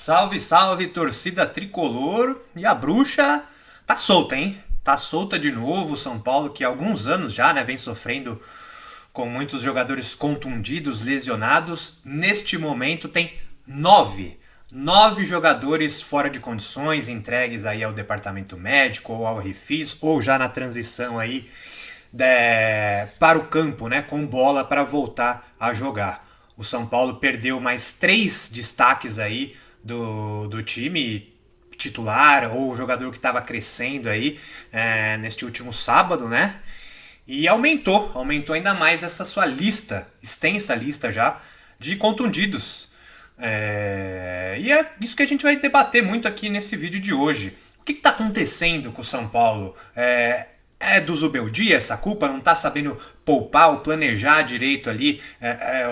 Salve, salve, torcida tricolor. E a bruxa tá solta, hein? Tá solta de novo. O São Paulo, que há alguns anos já, né, vem sofrendo com muitos jogadores contundidos, lesionados. Neste momento tem nove jogadores fora de condições, entregues aí ao departamento médico ou ao refis, ou já na transição aí para o campo, né, com bola para voltar a jogar. O São Paulo perdeu mais três destaques aí do time titular ou jogador que estava crescendo aí neste último sábado, né? E aumentou ainda mais essa sua lista, extensa lista já, de contundidos. E é isso que a gente vai debater muito aqui nesse vídeo de hoje. O que está acontecendo com o São Paulo? É do Zubeldia essa culpa? Não tá sabendo poupar ou planejar direito ali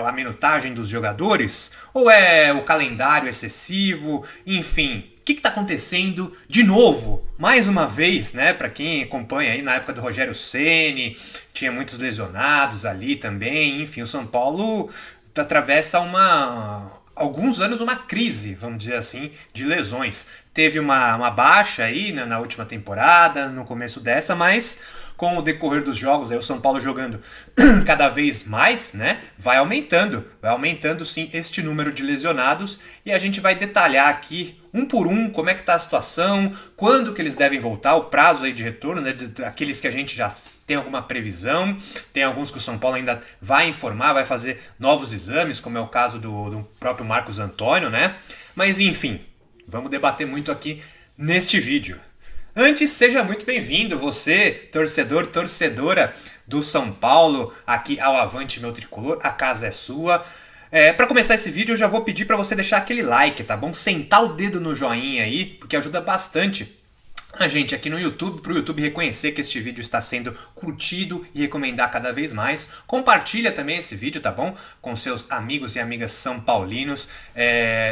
a minutagem dos jogadores? Ou é o calendário excessivo? Enfim, o que está acontecendo de novo? Mais uma vez, né? Para quem acompanha aí na época do Rogério Ceni, tinha muitos lesionados ali também. Enfim, o São Paulo atravessa alguns anos uma crise, vamos dizer assim, de lesões. Teve uma baixa aí na última temporada, no começo dessa, mas com o decorrer dos jogos, aí o São Paulo jogando cada vez mais, né, vai aumentando sim este número de lesionados, e a gente vai detalhar aqui um por um como é que está a situação, quando que eles devem voltar, o prazo aí de retorno, né, aqueles que a gente já tem alguma previsão, tem alguns que o São Paulo ainda vai informar, vai fazer novos exames, como é o caso do próprio Marcos Antônio, né, mas enfim, vamos debater muito aqui neste vídeo. Antes, seja muito bem-vindo, você, torcedor, torcedora do São Paulo, aqui ao Avante Meu Tricolor, a casa é sua. Para começar esse vídeo, eu já vou pedir para você deixar aquele like, tá bom? Sentar o dedo no joinha aí, porque ajuda bastante a gente aqui no YouTube, para o YouTube reconhecer que este vídeo está sendo curtido e recomendar cada vez mais. Compartilha também esse vídeo, tá bom? Com seus amigos e amigas são paulinos.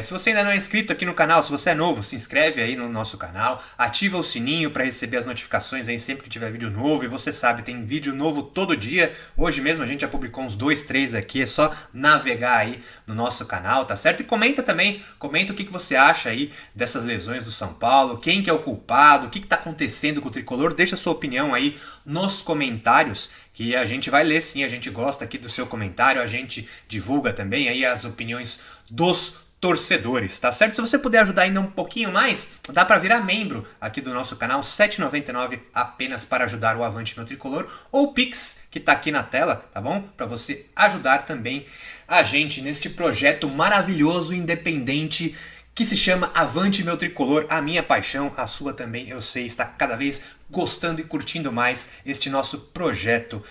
Se você ainda não é inscrito aqui no canal, se você é novo, se inscreve aí no nosso canal, ativa o sininho para receber as notificações aí sempre que tiver vídeo novo. E você sabe, tem vídeo novo todo dia. Hoje mesmo a gente já publicou uns 2, 3 aqui, é só navegar aí no nosso canal, tá certo? E comenta também, comenta o que você acha aí dessas lesões do São Paulo, quem que é o culpado, o que está acontecendo com o Tricolor. Deixa sua opinião aí nos comentários, que a gente vai ler sim, a gente gosta aqui do seu comentário, a gente divulga também aí as opiniões dos torcedores, tá certo? Se você puder ajudar ainda um pouquinho mais, dá para virar membro aqui do nosso canal, R$ 7,99 apenas para ajudar o Avante Meu Tricolor, ou o Pix, que tá aqui na tela, tá bom? Para você ajudar também a gente neste projeto maravilhoso, independente, que se chama Avante Meu Tricolor, a minha paixão, a sua também, eu sei, está cada vez gostando e curtindo mais este nosso projeto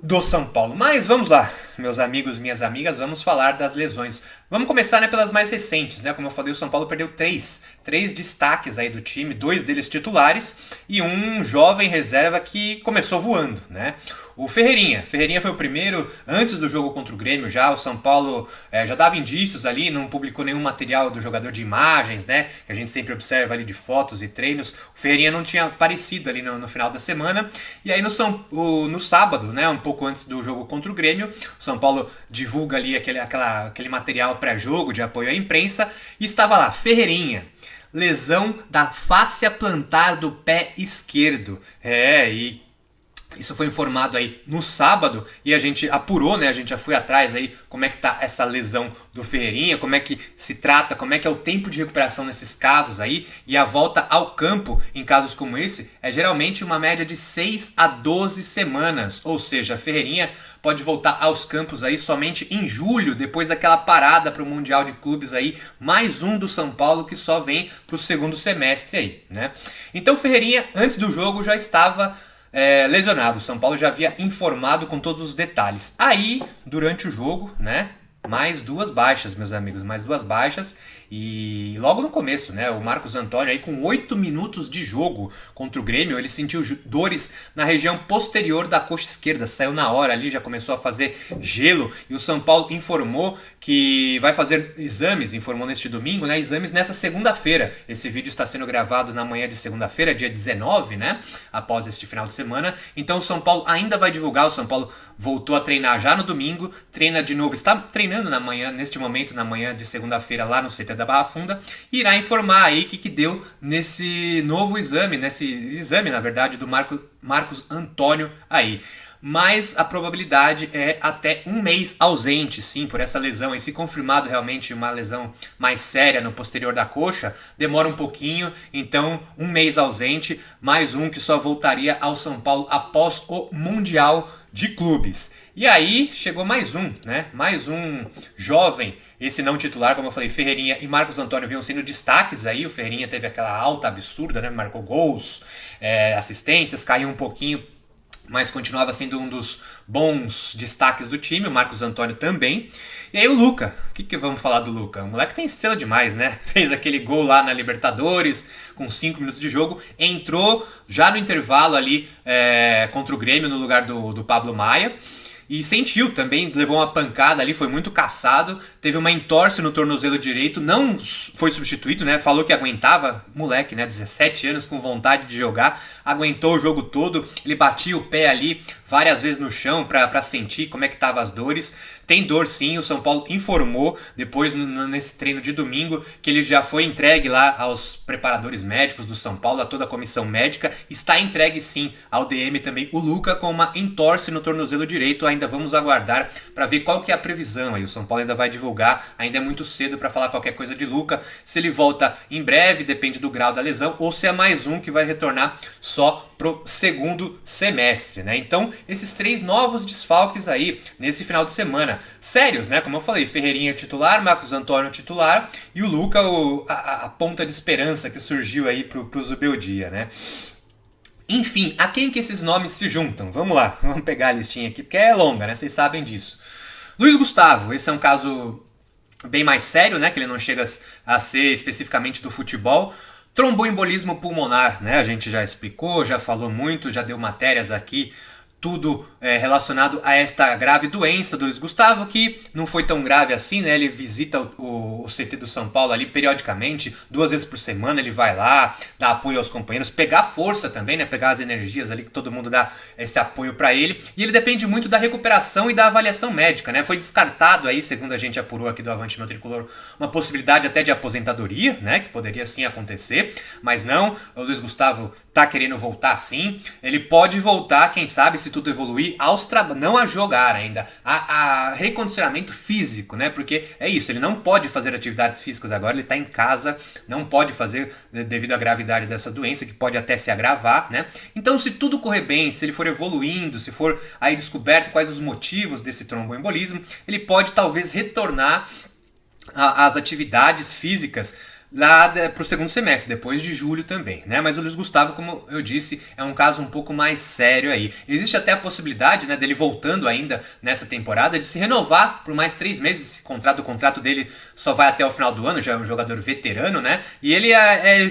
do São Paulo. Mas vamos lá, meus amigos, minhas amigas, vamos falar das lesões. Vamos começar, né, pelas mais recentes, né? Como eu falei, o São Paulo perdeu três destaques aí do time, 2 deles titulares e um jovem reserva que começou voando, né? O Ferreirinha foi o primeiro, antes do jogo contra o Grêmio já, o São Paulo já dava indícios ali, não publicou nenhum material do jogador de imagens, né, que a gente sempre observa ali de fotos e treinos. O Ferreirinha não tinha aparecido ali no final da semana, e aí no sábado, né, um pouco antes do jogo contra o Grêmio, o São Paulo divulga ali aquele material pré-jogo de apoio à imprensa, e estava lá, Ferreirinha, lesão da fáscia plantar do pé esquerdo. E isso foi informado aí no sábado e a gente apurou, né? A gente já foi atrás aí como é que tá essa lesão do Ferreirinha, como é que se trata, como é que é o tempo de recuperação nesses casos aí, e a volta ao campo em casos como esse é geralmente uma média de 6 a 12 semanas, ou seja, a Ferreirinha pode voltar aos campos aí somente em julho, depois daquela parada para o Mundial de Clubes aí, mais um do São Paulo que só vem para o segundo semestre aí, né? Então o Ferreirinha, antes do jogo, já estava lesionado. O São Paulo já havia informado com todos os detalhes. Aí, durante o jogo, né, mais 2 baixas, meus amigos, mais 2 baixas. E logo no começo, né, o Marcos Antônio aí com 8 minutos de jogo contra o Grêmio, ele sentiu dores na região posterior da coxa esquerda, saiu na hora ali, já começou a fazer gelo, e o São Paulo informou que vai fazer exames, informou neste domingo, né, exames nessa segunda-feira. Esse vídeo está sendo gravado na manhã de segunda-feira, dia 19, né, após este final de semana. Então o São Paulo ainda vai divulgar, o São Paulo voltou a treinar já no domingo, treina de novo, está treinando treinando neste momento, na manhã de segunda-feira, lá no CT da Barra Funda, e irá informar aí o que deu nesse novo exame, na verdade, do Marcos Antônio aí. Mas a probabilidade é até um mês ausente, sim, por essa lesão. E se confirmado realmente uma lesão mais séria no posterior da coxa, demora um pouquinho, então um mês ausente, mais um que só voltaria ao São Paulo após o Mundial de Clubes. E aí chegou mais um, né? Mais um jovem, esse não titular, como eu falei, Ferreirinha e Marcos Antônio vinham sendo destaques aí. O Ferreirinha teve aquela alta absurda, né? Marcou gols, assistências, caiu um pouquinho, mas continuava sendo um dos bons destaques do time, o Marcos Antônio também. E aí o Luca, o que vamos falar do Luca? O moleque tem estrela demais, né? Fez aquele gol lá na Libertadores, com 5 minutos de jogo, entrou já no intervalo ali contra o Grêmio no lugar do Pablo Maia. E sentiu também, levou uma pancada ali, foi muito caçado, teve uma entorse no tornozelo direito, não foi substituído, né? Falou que aguentava, moleque, né? 17 anos com vontade de jogar, aguentou o jogo todo, ele batia o pé ali várias vezes no chão pra sentir como é que tava as dores. Tem dor sim, o São Paulo informou depois nesse treino de domingo que ele já foi entregue lá aos preparadores médicos do São Paulo, a toda a comissão médica. Está entregue sim ao DM também o Luca com uma entorse no tornozelo direito. Ainda vamos aguardar para ver qual que é a previsão aí. O São Paulo ainda vai divulgar, ainda é muito cedo para falar qualquer coisa de Luca. Se ele volta em breve, depende do grau da lesão, ou se é mais um que vai retornar só pro segundo semestre, né? Então, esses 3 novos desfalques aí nesse final de semana. Sérios, né? Como eu falei, Ferreirinha titular, Marcos Antônio titular e o Luca, a ponta de esperança que surgiu aí pro Zubeldia, né? Enfim, a quem que esses nomes se juntam? Vamos lá, vamos pegar a listinha aqui, porque é longa, né? Vocês sabem disso. Luiz Gustavo, esse é um caso bem mais sério, né? Que ele não chega a ser especificamente do futebol. Tromboembolismo pulmonar, né? A gente já explicou, já falou muito, já deu matérias aqui, tudo relacionado a esta grave doença do Luiz Gustavo, que não foi tão grave assim, né? Ele visita o CT do São Paulo ali periodicamente, 2 vezes por semana ele vai lá, dá apoio aos companheiros, pegar força também, né? Pegar as energias ali que todo mundo dá esse apoio para ele, e ele depende muito da recuperação e da avaliação médica, né? Foi descartado aí, segundo a gente apurou aqui do Avante Meu Tricolor, uma possibilidade até de aposentadoria, né? Que poderia sim acontecer, mas não, o Luiz Gustavo tá querendo voltar sim, ele pode voltar, quem sabe, se tudo evoluir, não a jogar ainda, a recondicionamento físico, né? Porque é isso, ele não pode fazer atividades físicas agora, ele tá em casa, não pode fazer devido à gravidade dessa doença, que pode até se agravar, né? Então, se tudo correr bem, se ele for evoluindo, se for aí descoberto quais os motivos desse tromboembolismo, ele pode talvez retornar às atividades físicas lá para o segundo semestre, depois de julho também, né? Mas o Luiz Gustavo, como eu disse, é um caso um pouco mais sério aí. Existe até a possibilidade, né, dele voltando ainda nessa temporada, de se renovar por mais 3 meses. O contrato dele só vai até o final do ano, já é um jogador veterano, né? E ele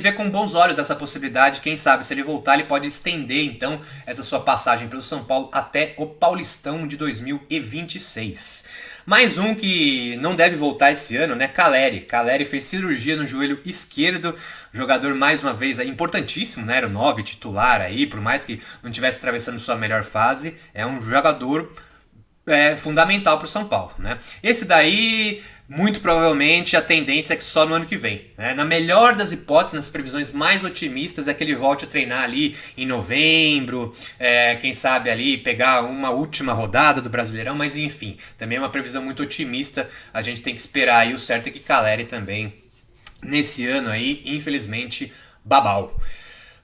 vê com bons olhos essa possibilidade. Quem sabe, se ele voltar, ele pode estender, então, essa sua passagem pelo São Paulo até o Paulistão de 2026. Mais um que não deve voltar esse ano, né? Caleri. Caleri fez cirurgia no joelho esquerdo. Jogador, mais uma vez, importantíssimo, né? Era o 9 titular aí, por mais que não estivesse atravessando sua melhor fase. É um jogador fundamental para o São Paulo, né? Esse daí, muito provavelmente, a tendência é que só no ano que vem, né? Na melhor das hipóteses, nas previsões mais otimistas, é que ele volte a treinar ali em novembro, quem sabe ali pegar uma última rodada do Brasileirão, mas enfim, também é uma previsão muito otimista, a gente tem que esperar aí. O certo é que Caleri também, nesse ano aí, infelizmente, babau.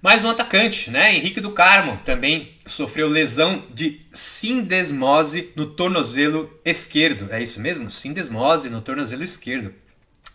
Mais um atacante, né? Henrique do Carmo também sofreu lesão de sindesmose no tornozelo esquerdo. É isso mesmo? Sindesmose no tornozelo esquerdo.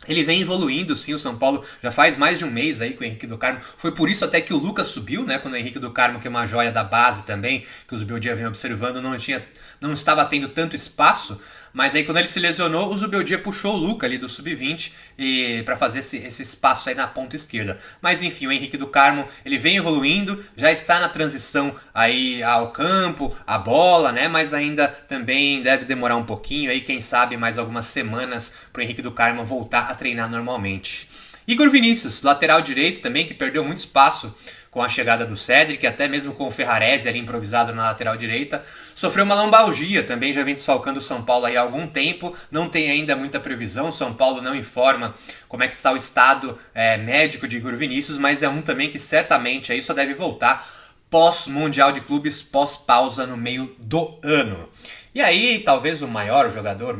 Ele vem evoluindo, sim, o São Paulo já faz mais de um mês aí com o Henrique do Carmo. Foi por isso até que o Lucas subiu, né? Quando o Henrique do Carmo, que é uma joia da base também, que o Zubeldia vem observando, não estava tendo tanto espaço. Mas aí quando ele se lesionou, o Zubeldia puxou o Luca ali do sub-20 para fazer esse espaço aí na ponta esquerda. Mas enfim, o Henrique do Carmo, ele vem evoluindo, já está na transição aí ao campo, à bola, né? Mas ainda também deve demorar um pouquinho aí, quem sabe mais algumas semanas para o Henrique do Carmo voltar a treinar normalmente. Igor Vinícius, lateral direito também, que perdeu muito espaço com a chegada do Cédric, até mesmo com o Ferrarese ali improvisado na lateral direita. Sofreu uma lombalgia, também já vem desfalcando o São Paulo aí há algum tempo, não tem ainda muita previsão, o São Paulo não informa como é que está o estado médico de Igor Vinícius, mas é um também que certamente aí só deve voltar pós-Mundial de Clubes, pós-pausa no meio do ano. E aí, talvez o maior jogador,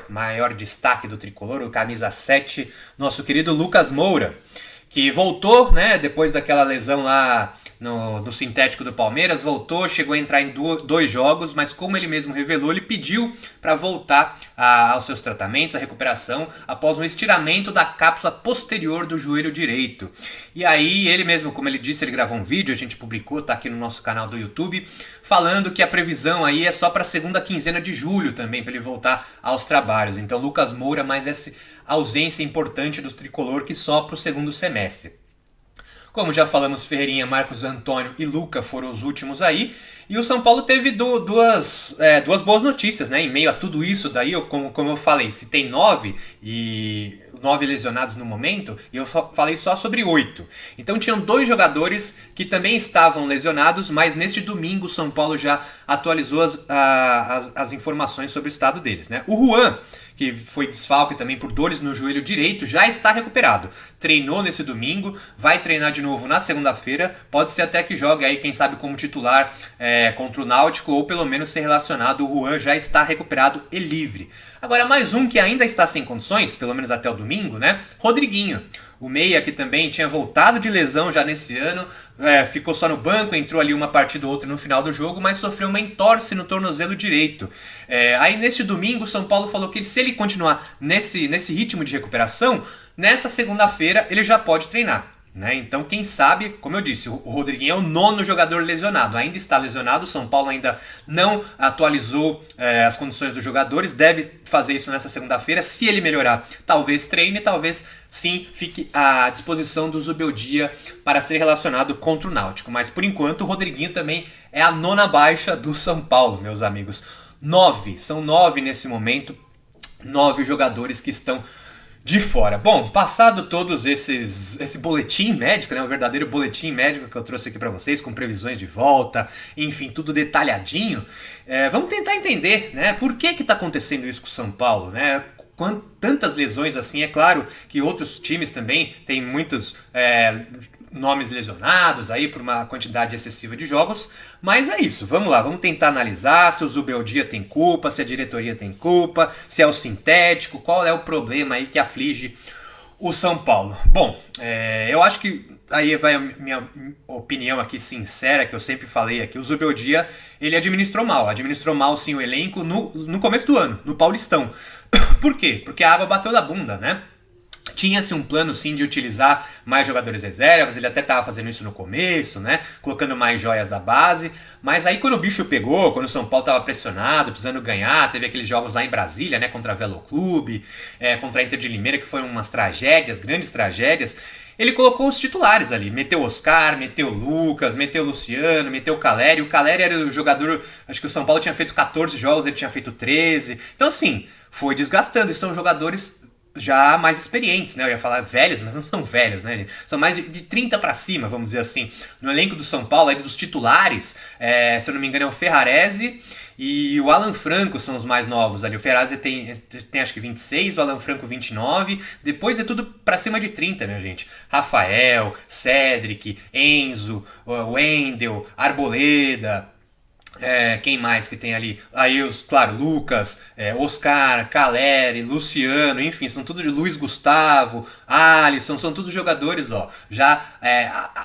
maior destaque do tricolor, o camisa 7, nosso querido Lucas Moura, que voltou, né, depois daquela lesão lá no sintético do Palmeiras, voltou, chegou a entrar em 2 jogos, mas como ele mesmo revelou, ele pediu para voltar aos seus tratamentos, à recuperação, após um estiramento da cápsula posterior do joelho direito. E aí, ele mesmo, como ele disse, ele gravou um vídeo, a gente publicou, tá aqui no nosso canal do YouTube, falando que a previsão aí é só para a segunda quinzena de julho também, para ele voltar aos trabalhos. Então, Lucas Moura, mais essa ausência importante do tricolor que só para o segundo semestre. Como já falamos, Ferreirinha, Marcos Antônio e Luca foram os últimos aí. E o São Paulo teve duas boas notícias, né? Em meio a tudo isso daí, como eu falei, se tem 9 lesionados no momento, e eu falei só sobre 8. Então tinham 2 jogadores que também estavam lesionados, mas neste domingo o São Paulo já atualizou as informações sobre o estado deles, né? O Juan, que foi desfalque também por dores no joelho direito, já está recuperado. Treinou nesse domingo, vai treinar de novo na segunda-feira, pode ser até que jogue aí, quem sabe, como titular contra o Náutico, ou pelo menos ser relacionado. O Juan já está recuperado e livre. Agora, mais um que ainda está sem condições, pelo menos até o domingo, né? Rodriguinho. O meia, que também tinha voltado de lesão já nesse ano, ficou só no banco, entrou ali uma partida ou outra no final do jogo, mas sofreu uma entorse no tornozelo direito. Aí neste domingo o São Paulo falou que se ele continuar nesse ritmo de recuperação, nessa segunda-feira ele já pode treinar. Né? Então, quem sabe, como eu disse, o Rodriguinho é o 9º jogador lesionado, ainda está lesionado, o São Paulo ainda não atualizou as condições dos jogadores, deve fazer isso nessa segunda-feira. Se ele melhorar, talvez treine, talvez sim fique à disposição do Zubeldia para ser relacionado contra o Náutico, mas por enquanto o Rodriguinho também é a 9ª baixa do São Paulo, meus amigos. 9, são 9 nesse momento, 9 jogadores que estão de fora. Bom, passado todos esse boletim médico, né, um verdadeiro boletim médico que eu trouxe aqui para vocês, com previsões de volta, enfim, tudo detalhadinho, vamos tentar entender, né, por que está acontecendo isso com o São Paulo, né? Tantas lesões assim, é claro que outros times também têm muitos nomes lesionados aí por uma quantidade excessiva de jogos, mas é isso, vamos lá, vamos tentar analisar se o Zubeldia tem culpa, se a diretoria tem culpa, se é o sintético, qual é o problema aí que aflige o São Paulo. Bom, eu acho que aí vai a minha opinião aqui sincera, que eu sempre falei aqui, o Zubeldia, ele administrou mal sim o elenco no começo do ano, no Paulistão. Por quê? Porque a água bateu na bunda, né? Tinha-se um plano sim de utilizar mais jogadores reservas, ele até estava fazendo isso no começo, né? Colocando mais joias da base, mas aí quando o bicho pegou, quando o São Paulo estava pressionado, precisando ganhar, teve aqueles jogos lá em Brasília, né? Contra a Velo Clube, contra a Inter de Limeira, que foram umas tragédias, grandes tragédias. Ele colocou os titulares ali, meteu o Oscar, meteu o Lucas, meteu o Luciano, meteu o Caleri. O Caleri era o jogador, acho que o São Paulo tinha feito 14 jogos, ele tinha feito 13. Então assim, foi desgastando, e são jogadores já mais experientes, né? Eu ia falar velhos, mas não são velhos, né, gente? São mais de 30 para cima, vamos dizer assim. No elenco do São Paulo, aí dos titulares, se eu não me engano, é o Ferrarese e o Alan Franco são os mais novos ali. O Ferrarese tem acho que 26, o Alan Franco 29. Depois é tudo para cima de 30, minha gente. Rafael, Cédric, Enzo, Wendel, Arboleda. Quem mais que tem ali? Aí, claro, Lucas, Oscar, Caleri, Luciano, enfim, são todos de Luiz Gustavo, Alisson, são todos jogadores, já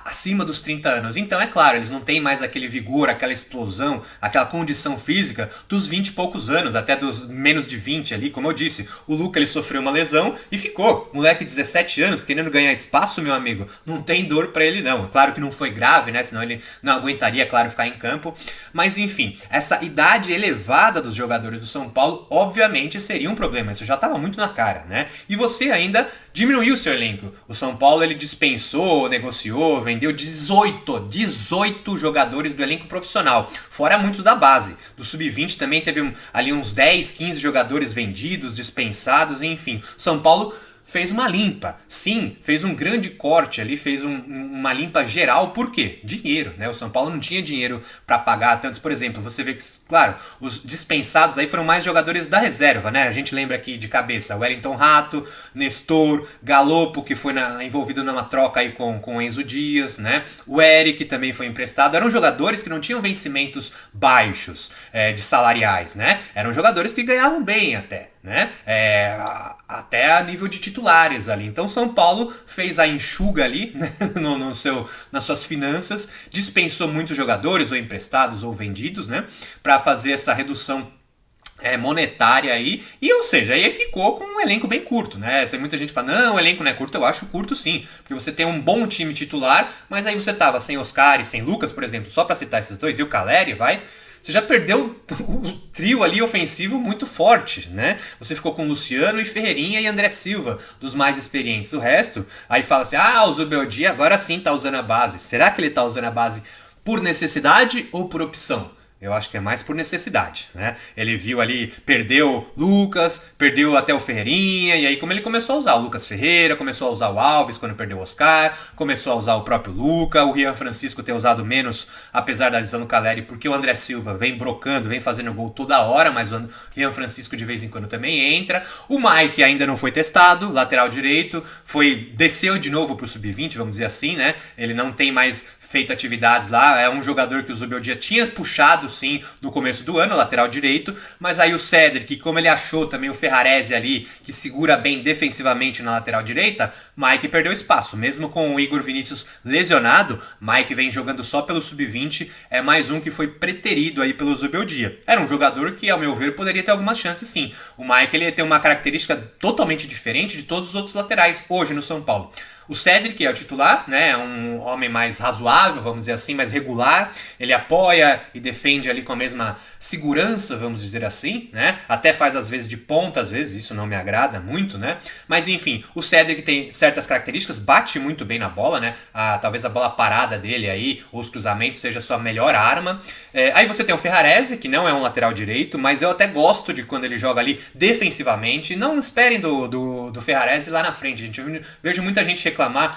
acima dos 30 anos. Então, é claro, eles não têm mais aquele vigor, aquela explosão, aquela condição física dos 20 e poucos anos, até dos menos de 20 ali, como eu disse. O Lucas, ele sofreu uma lesão e ficou. Moleque de 17 anos, querendo ganhar espaço, meu amigo, não tem dor pra ele não. Claro que não foi grave, né, senão ele não aguentaria, claro, ficar em campo, mas enfim, essa idade elevada dos jogadores do São Paulo, obviamente, seria um problema. Isso já estava muito na cara, né? E você ainda diminuiu o seu elenco. O São Paulo, ele dispensou, negociou, vendeu 18 jogadores do elenco profissional, fora muitos da base. Do Sub-20 também teve ali uns 10, 15 jogadores vendidos, dispensados, enfim. São Paulo fez uma limpa. Sim, fez um grande corte ali, fez uma limpa geral. Por quê? Dinheiro, né? O São Paulo não tinha dinheiro para pagar tantos. Por exemplo, você vê que, claro, os dispensados aí foram mais jogadores da reserva, né? A gente lembra aqui de cabeça, Wellington Rato, Nestor, Galopo, que foi envolvido numa troca aí com o Enzo Dias, né? O Eric também foi emprestado. Eram jogadores que não tinham vencimentos baixos de salariais, né? Eram jogadores que ganhavam bem até, né? Até a nível de titulares ali. Então São Paulo fez a enxuga ali, né? Nas suas finanças, dispensou muitos jogadores, ou emprestados ou vendidos, né? Para fazer essa redução monetária aí, e ou seja, aí ficou com um elenco bem curto, né? Tem muita gente que fala, não, o elenco não é curto. Eu acho curto sim, porque você tem um bom time titular, mas aí você tava sem Oscar e sem Lucas, por exemplo, só para citar esses dois, e o Caleri, você já perdeu o trio ali ofensivo muito forte, né? Você ficou com Luciano e Ferreirinha e André Silva, dos mais experientes. O resto, aí fala assim, o Zubeldia agora sim tá usando a base. Será que ele tá usando a base por necessidade ou por opção? Eu acho que é mais por necessidade, né? Ele viu ali, perdeu Lucas, perdeu até o Ferreirinha, e aí como ele começou a usar o Lucas Ferreira, começou a usar o Alves quando perdeu o Oscar, começou a usar o próprio Luca, o Rian Francisco ter usado menos, apesar da lesão do Caleri, porque o André Silva vem brocando, vem fazendo gol toda hora, mas o Rian Francisco de vez em quando também entra. O Mike ainda não foi testado, lateral direito, desceu de novo pro sub-20, vamos dizer assim, né? Ele não tem mais feito atividades lá, é um jogador que o Zubeldia tinha puxado sim no começo do ano, lateral direito, mas aí o Cedric, como ele achou também o Ferrarese ali, que segura bem defensivamente na lateral direita, Mike perdeu espaço, mesmo com o Igor Vinícius lesionado, Mike vem jogando só pelo sub-20, é mais um que foi preterido aí pelo Zubeldia. Era um jogador que, ao meu ver, poderia ter algumas chances sim. O Mike ele tem uma característica totalmente diferente de todos os outros laterais hoje no São Paulo. O Cedric é o titular, né? É um homem mais razoável, vamos dizer assim, mais regular. Ele apoia e defende ali com a mesma segurança, vamos dizer assim, né? Até faz às vezes de ponta, às vezes isso não me agrada muito, né? Mas enfim, o Cedric tem certas características, bate muito bem na bola, né? Talvez a bola parada dele aí, ou os cruzamentos, seja a sua melhor arma. Aí você tem o Ferrarese, que não é um lateral direito, mas eu até gosto de quando ele joga ali defensivamente. Não esperem do Ferrarese lá na frente, gente. Eu vejo muita gente reclamar,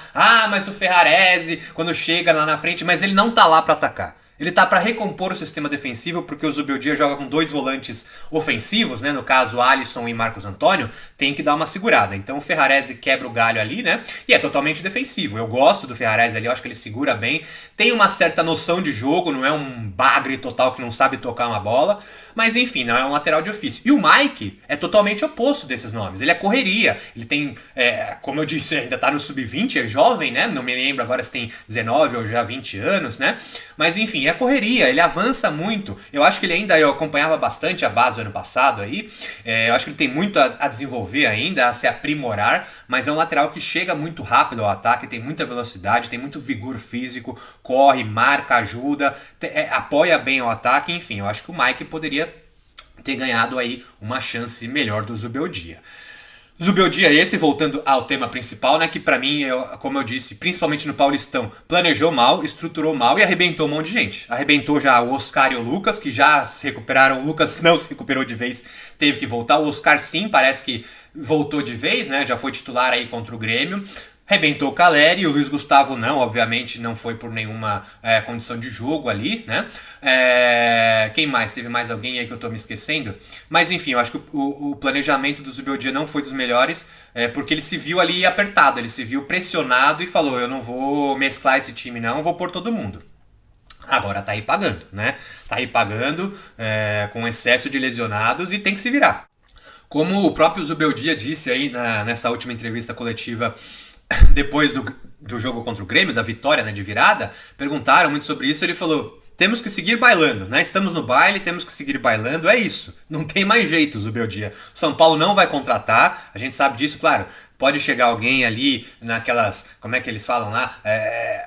mas o Ferrarese, quando chega lá na frente, mas ele não tá lá para atacar. Ele tá para recompor o sistema defensivo, porque o Zubeldia joga com dois volantes ofensivos, né? No caso, Alisson e Marcos Antônio, tem que dar uma segurada. Então o Ferrarese quebra o galho ali, né? E é totalmente defensivo. Eu gosto do Ferrarese ali, eu acho que ele segura bem. Tem uma certa noção de jogo, não é um bagre total que não sabe tocar uma bola. Mas enfim, não é um lateral de ofício. E o Mike é totalmente oposto desses nomes. Ele é correria. Ele tem, como eu disse, ainda tá no sub-20, é jovem, né? Não me lembro agora se tem 19 ou já 20 anos, né? Mas enfim, é correria, ele avança muito. Eu acho que eu acompanhava bastante a base ano passado aí. Eu acho que ele tem muito a desenvolver ainda, a se aprimorar, mas é um lateral que chega muito rápido ao ataque, tem muita velocidade, tem muito vigor físico, corre, marca, ajuda, apoia bem o ataque, enfim, eu acho que o Mike poderia ter ganhado aí uma chance melhor do Zubeldia. Zubeldia esse, voltando ao tema principal, né, que pra mim, como eu disse, principalmente no Paulistão, planejou mal, estruturou mal e arrebentou um monte de gente. Arrebentou já o Oscar e o Lucas, que já se recuperaram. O Lucas não se recuperou de vez, teve que voltar. O Oscar sim, parece que voltou de vez, né, já foi titular aí contra o Grêmio. Arrebentou o Caleri, o Luiz Gustavo não, obviamente não foi por nenhuma condição de jogo ali, né? Quem mais? Teve mais alguém aí que eu tô me esquecendo? Mas enfim, eu acho que o planejamento do Zubeldia não foi dos melhores, porque ele se viu ali apertado, ele se viu pressionado e falou, eu não vou mesclar esse time não, vou pôr todo mundo. Agora tá aí pagando, né? Tá aí pagando com excesso de lesionados e tem que se virar. Como o próprio Zubeldia disse aí nessa última entrevista coletiva depois do jogo contra o Grêmio, da vitória, né, de virada, perguntaram muito sobre isso, ele falou, temos que seguir bailando, né? Estamos no baile, temos que seguir bailando, é isso. Não tem mais jeito, Zubeldia. São Paulo não vai contratar, a gente sabe disso, claro. Pode chegar alguém ali naquelas, como é que eles falam lá,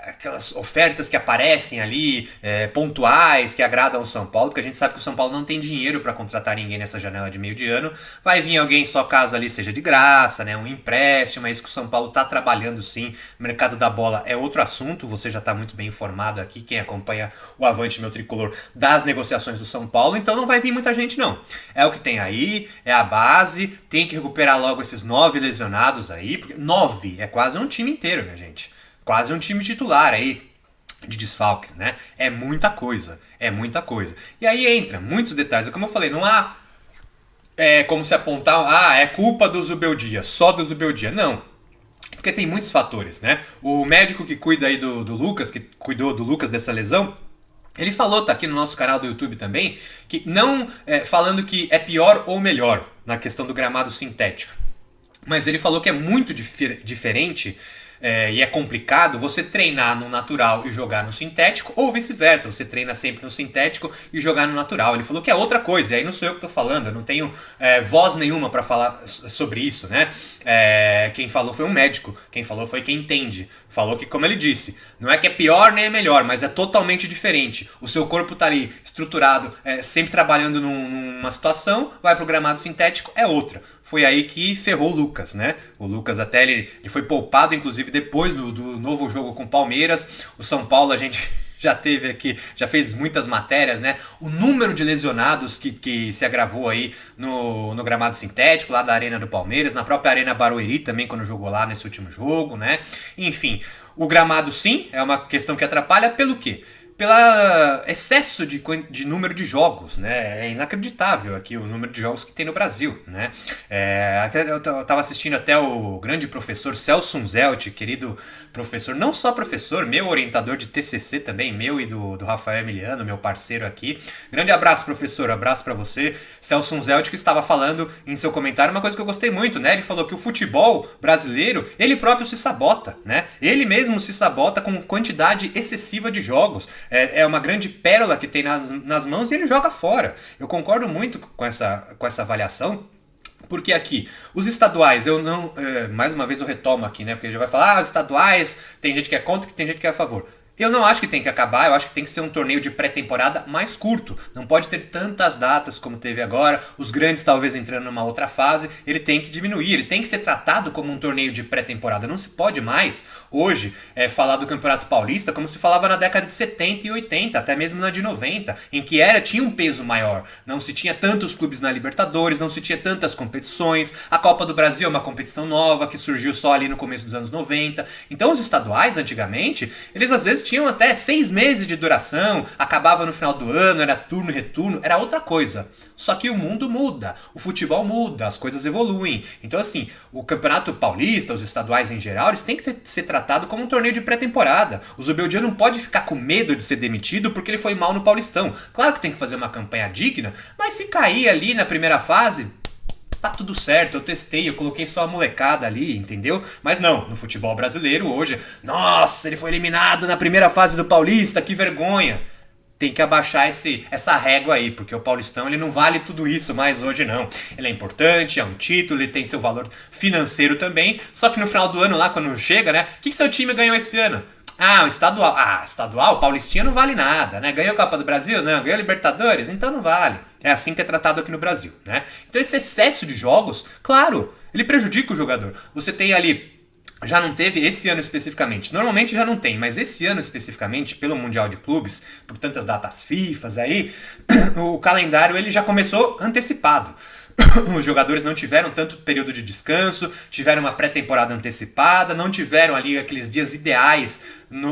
aquelas ofertas que aparecem ali, pontuais, que agradam o São Paulo, porque a gente sabe que o São Paulo não tem dinheiro para contratar ninguém nessa janela de meio de ano. Vai vir alguém só caso ali seja de graça, né, um empréstimo, é isso que o São Paulo está trabalhando sim. O mercado da bola é outro assunto, você já está muito bem informado aqui, quem acompanha o Avante Meu Tricolor, das negociações do São Paulo, então não vai vir muita gente não. É o que tem aí, é a base, tem que recuperar logo esses 9 lesionados lesionados aí, porque 9 é quase um time inteiro, minha gente. Quase um time titular aí de desfalques, né? É muita coisa, é muita coisa. E aí entra muitos detalhes, como eu falei, não há como se apontar, é culpa do Zubeldia, só do Zubeldia. Não, porque tem muitos fatores, né? O médico que cuida aí do Lucas, que cuidou do Lucas dessa lesão, ele falou, tá aqui no nosso canal do YouTube também, que não falando que é pior ou melhor na questão do gramado sintético. Mas ele falou que é muito diferente e é complicado você treinar no natural e jogar no sintético, ou vice-versa, você treina sempre no sintético e jogar no natural. Ele falou que é outra coisa, e aí não sou eu que estou falando, eu não tenho voz nenhuma para falar sobre isso, né? Quem falou foi um médico, quem falou foi quem entende. Falou que, como ele disse, não é que é pior nem é melhor, mas é totalmente diferente. O seu corpo está ali estruturado, sempre trabalhando numa situação, vai pro gramado sintético, é outra. Foi aí que ferrou o Lucas, né? O Lucas até ele foi poupado, inclusive, depois do novo jogo com o Palmeiras. O São Paulo, a gente já teve aqui, já fez muitas matérias, né? O número de lesionados que se agravou aí no gramado sintético, lá da Arena do Palmeiras, na própria Arena Barueri também, quando jogou lá nesse último jogo, né? Enfim, o gramado sim, é uma questão que atrapalha pelo quê? Pelo excesso de número de jogos, né? É inacreditável aqui o número de jogos que tem no Brasil, né? Eu estava assistindo até o grande professor Celso Unzelt, querido professor, não só professor, meu orientador de TCC também, meu e do Rafael Emiliano, meu parceiro aqui. Grande abraço, professor, abraço para você. Celso Unzelt, que estava falando em seu comentário uma coisa que eu gostei muito, né? Ele falou que o futebol brasileiro, ele próprio se sabota, né? Ele mesmo se sabota com quantidade excessiva de jogos. É uma grande pérola que tem nas mãos e ele joga fora. Eu concordo muito com essa avaliação. Porque aqui, os estaduais, eu não... mais uma vez eu retomo aqui, né? Porque ele já vai falar, os estaduais, tem gente que é contra, tem gente que é a favor. Eu não acho que tem que acabar, eu acho que tem que ser um torneio de pré-temporada mais curto. Não pode ter tantas datas como teve agora, os grandes talvez entrando numa outra fase, ele tem que diminuir, ele tem que ser tratado como um torneio de pré-temporada. Não se pode mais, hoje, falar do Campeonato Paulista como se falava na década de 70 e 80, até mesmo na de 90, em que tinha um peso maior. Não se tinha tantos clubes na Libertadores, não se tinha tantas competições, a Copa do Brasil é uma competição nova, que surgiu só ali no começo dos anos 90. Então os estaduais, antigamente, eles às vezes tinham até 6 meses de duração, acabava no final do ano, era turno e retorno, era outra coisa. Só que o mundo muda, o futebol muda, as coisas evoluem. Então assim, o Campeonato Paulista, os estaduais em geral, eles têm que ser tratados como um torneio de pré-temporada. O Zubeldia não pode ficar com medo de ser demitido porque ele foi mal no Paulistão. Claro que tem que fazer uma campanha digna, mas se cair ali na primeira fase... tá tudo certo, eu testei, eu coloquei só a molecada ali, entendeu? Mas não, no futebol brasileiro hoje, nossa, ele foi eliminado na primeira fase do Paulista, que vergonha. Tem que abaixar essa régua aí, porque o Paulistão ele não vale tudo isso mais hoje não. Ele é importante, é um título, ele tem seu valor financeiro também, só que no final do ano lá, quando chega, né, o que seu time ganhou esse ano? O estadual. Estadual, Paulistinha não vale nada, né? Ganhou a Copa do Brasil? Não. Ganhou a Libertadores? Então não vale. É assim que é tratado aqui no Brasil, né? Então esse excesso de jogos, claro, ele prejudica o jogador. Você tem ali... Já não teve esse ano especificamente. Normalmente já não tem, mas esse ano especificamente, pelo Mundial de Clubes, por tantas datas FIFAs aí, o calendário ele já começou antecipado. Os jogadores não tiveram tanto período de descanso, tiveram uma pré-temporada antecipada, não tiveram ali aqueles dias ideais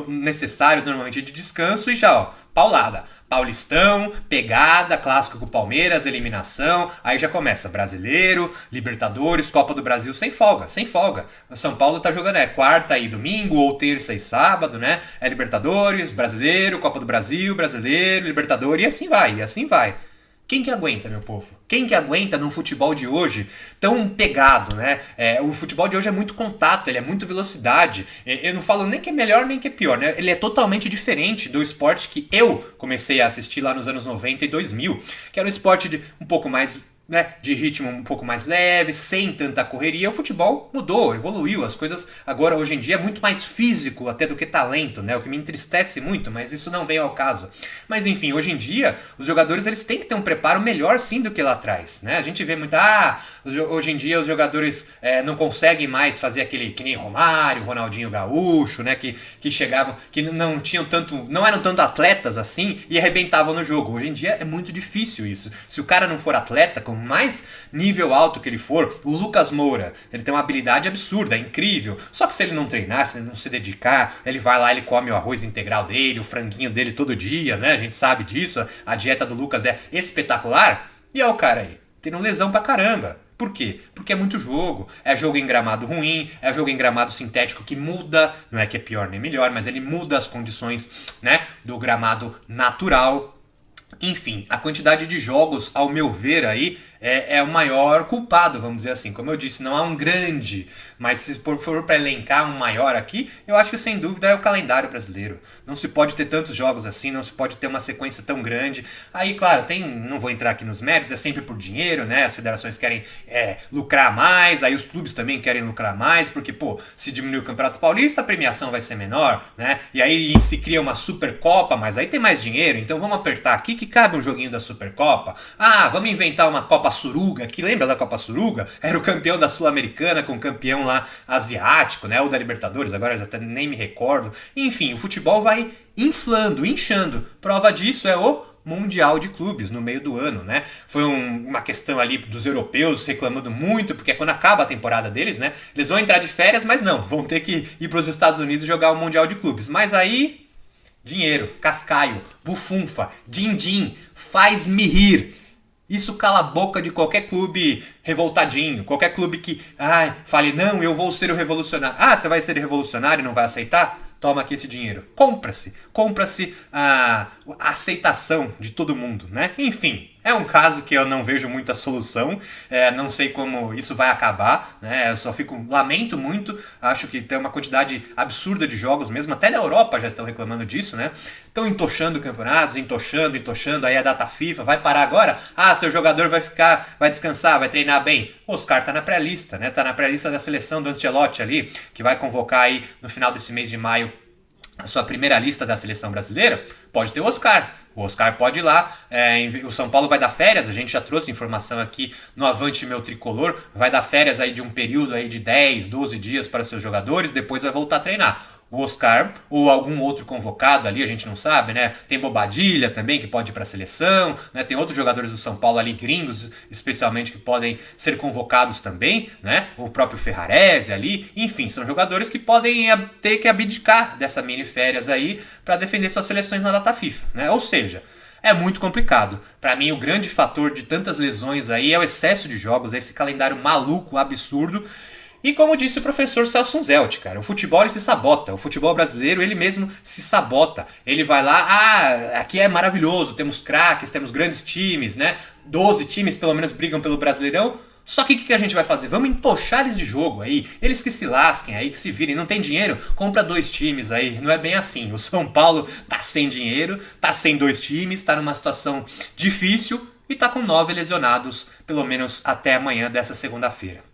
necessários normalmente de descanso e já, paulada. Paulistão, pegada, clássico com o Palmeiras, eliminação, aí já começa Brasileiro, Libertadores, Copa do Brasil sem folga, sem folga. O São Paulo tá jogando quarta e domingo, ou terça e sábado, né? É Libertadores, Brasileiro, Copa do Brasil, Brasileiro, Libertadores, e assim vai, e assim vai. Quem que aguenta, meu povo? Quem que aguenta num futebol de hoje tão pegado, né? O futebol de hoje é muito contato, ele é muito velocidade. Eu não falo nem que é melhor nem que é pior, né? Ele é totalmente diferente do esporte que eu comecei a assistir lá nos anos 90 e 2000, que era um esporte um pouco mais... né, de ritmo um pouco mais leve, sem tanta correria. O futebol mudou, evoluiu, as coisas agora hoje em dia é muito mais físico até do que talento, né, o que me entristece muito, mas isso não vem ao caso. Mas enfim, hoje em dia os jogadores eles têm que ter um preparo melhor sim do que lá atrás, né? A gente vê muito, hoje em dia os jogadores não conseguem mais fazer aquele que nem Romário, Ronaldinho Gaúcho, né, que chegavam, que não eram tanto atletas assim e arrebentavam no jogo. Hoje em dia é muito difícil isso. Se o cara não for atleta, como mais nível alto que ele for, o Lucas Moura, ele tem uma habilidade absurda, é incrível. Só que se ele não treinar, se ele não se dedicar, ele vai lá, ele come o arroz integral dele, o franguinho dele todo dia, né? A gente sabe disso, a dieta do Lucas é espetacular. E olha o cara aí, tendo lesão pra caramba. Por quê? Porque é muito jogo. É jogo em gramado ruim, é jogo em gramado sintético que muda, não é que é pior nem melhor, mas ele muda as condições, né, do gramado natural. Enfim, a quantidade de jogos, ao meu ver aí, é o maior culpado, vamos dizer assim. Como eu disse, não há um grande, mas se for para elencar um maior aqui, eu acho que sem dúvida é o calendário brasileiro. Não se pode ter tantos jogos assim, não se pode ter uma sequência tão grande. Aí, claro, não vou entrar aqui nos méritos, é sempre por dinheiro, né? As federações querem lucrar mais, aí os clubes também querem lucrar mais, porque, pô, se diminuir o Campeonato Paulista, a premiação vai ser menor, né? E aí se cria uma Supercopa, mas aí tem mais dinheiro, então vamos apertar aqui que cabe um joguinho da Supercopa. Ah, vamos inventar uma Copa Suruga, que lembra da Copa Suruga? Era o campeão da Sul-Americana com o campeão lá asiático, né? Ou da Libertadores, agora eu até nem me recordo. Enfim, o futebol vai inflando, inchando. Prova disso é o Mundial de Clubes no meio do ano, né? Foi uma questão ali dos europeus reclamando muito, porque é quando acaba a temporada deles, né? Eles vão entrar de férias, mas não, vão ter que ir para os Estados Unidos jogar o Mundial de Clubes. Mas aí, dinheiro, cascaio, bufunfa, din-din, faz-me rir. Isso cala a boca de qualquer clube revoltadinho, qualquer clube que fale, não, eu vou ser o revolucionário. Ah, você vai ser revolucionário e não vai aceitar? Toma aqui esse dinheiro. Compra-se a aceitação de todo mundo, né? Enfim, é um caso que eu não vejo muita solução, não sei como isso vai acabar, né? Eu só lamento muito, acho que tem uma quantidade absurda de jogos mesmo, até na Europa já estão reclamando disso, né? Estão entochando campeonatos, entochando, aí a data FIFA vai parar agora? Ah, seu jogador vai descansar, vai treinar bem. O Oscar tá na pré-lista, né? Tá na pré-lista da seleção do Ancelotti ali, que vai convocar aí no final desse mês de maio a sua primeira lista da seleção brasileira. Pode ter o Oscar. O Oscar pode ir lá, o São Paulo vai dar férias, a gente já trouxe informação aqui no Avante Meu Tricolor, vai dar férias aí de um período aí de 10, 12 dias para seus jogadores, depois vai voltar a treinar. O Oscar ou algum outro convocado ali, a gente não sabe, né? Tem Bobadilha também, que pode ir para a seleção, né? Tem outros jogadores do São Paulo ali, gringos, especialmente, que podem ser convocados também, né? O próprio Ferrarese ali, enfim, são jogadores que podem ter que abdicar dessa mini férias aí para defender suas seleções na data FIFA, né? Ou seja, é muito complicado. Para mim, o grande fator de tantas lesões aí é o excesso de jogos, é esse calendário maluco, absurdo. E como disse o professor Celso Zelt, cara, o futebol ele se sabota, o futebol brasileiro ele mesmo se sabota. Ele vai lá, aqui é maravilhoso, temos craques, temos grandes times, né? 12 times pelo menos brigam pelo Brasileirão. Só que o que a gente vai fazer? Vamos entochar eles de jogo aí, eles que se lasquem aí, que se virem, não tem dinheiro, compra 2 times aí, não é bem assim. O São Paulo tá sem dinheiro, tá sem 2 times, tá numa situação difícil e tá com 9 lesionados, pelo menos até amanhã dessa segunda-feira.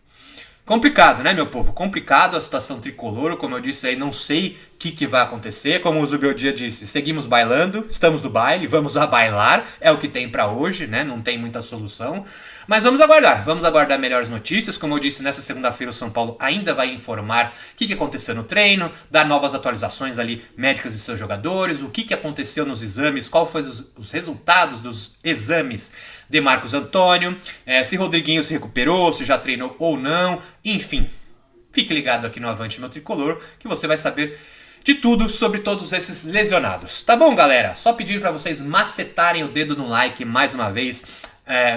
Complicado, né, meu povo? Complicado a situação tricolor, como eu disse aí, não sei o que vai acontecer. Como o Zubeldia disse, seguimos bailando, estamos no baile, vamos a bailar, é o que tem pra hoje, né? Não tem muita solução. Mas vamos aguardar melhores notícias. Como eu disse, nessa segunda-feira o São Paulo ainda vai informar o que aconteceu no treino, dar novas atualizações ali médicas de seus jogadores, o que aconteceu nos exames, qual foram os resultados dos exames de Marcos Antônio, se Rodriguinho se recuperou, se já treinou ou não, enfim. Fique ligado aqui no Avante Meu Tricolor que você vai saber de tudo sobre todos esses lesionados. Tá bom, galera? Só pedir para vocês macetarem o dedo no like mais uma vez,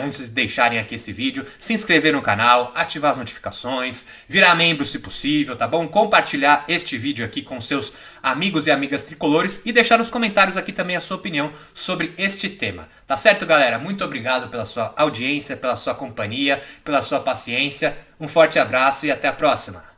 antes de deixarem aqui esse vídeo, se inscrever no canal, ativar as notificações, virar membro se possível, tá bom? Compartilhar este vídeo aqui com seus amigos e amigas tricolores e deixar nos comentários aqui também a sua opinião sobre este tema. Tá certo, galera? Muito obrigado pela sua audiência, pela sua companhia, pela sua paciência. Um forte abraço e até a próxima!